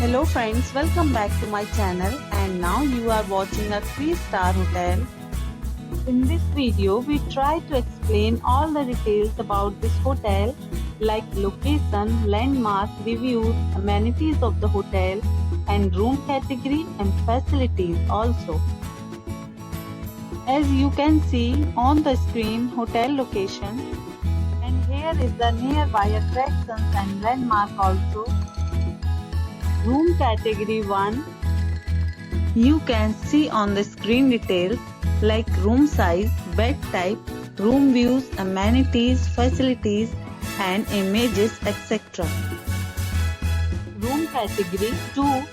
Hello friends, welcome back to my channel and now you are watching a 3-star hotel. In this video, we try to explain all the details about this hotel like location, landmark, reviews, amenities of the hotel and room category and facilities also. As you can see on the screen, hotel location, and here is the nearby attractions and landmark also. Room category 1. You can see on the screen details like room size, bed type, room views, amenities, facilities and images etc. Room category 2.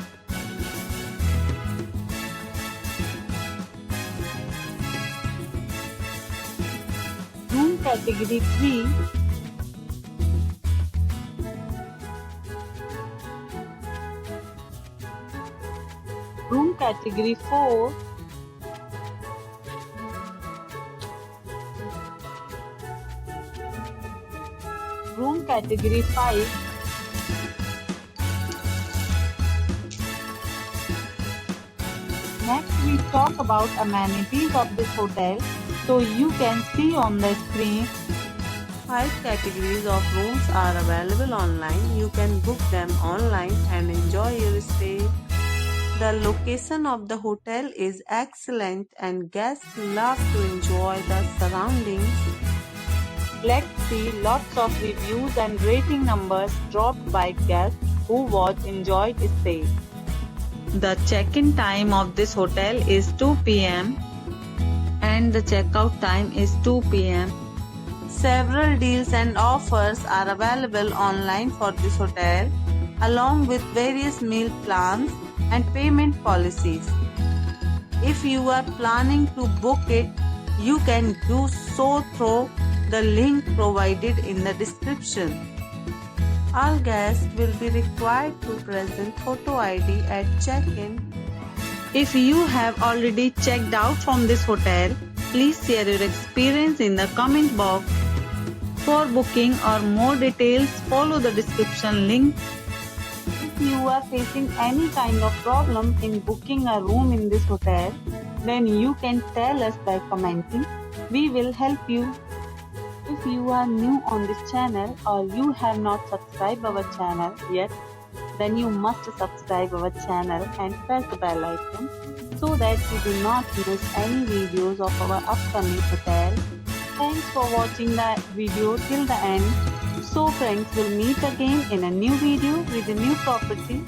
Room category 3. Room category 4. Room category 5. Next we talk about amenities of this hotel. So you can see on the screen 5 categories of rooms are available online. You can book them online and enjoy your stay. The location of the hotel is excellent and guests love to enjoy the surroundings. Let's see lots of reviews and rating numbers dropped by guests who enjoyed stay. The check-in time of this hotel is 2 p.m. and the checkout time is 2 p.m. Several deals and offers are available online for this hotel along with various meal plans and payment policies. If you are planning to book it, you can do so through the link provided in the description. All guests will be required to present photo ID at check-in. If you have already checked out from this hotel, please share your experience in the comment box. For booking or more details, follow the description link. If you are facing any kind of problem in booking a room in this hotel, then you can tell us by commenting. We will help you. If you are new on this channel or you have not subscribed our channel yet, then you must subscribe our channel and press the bell icon so that you do not miss any videos of our upcoming hotel. Thanks for watching the video till the end. So friends, will meet again in a new video with a new property.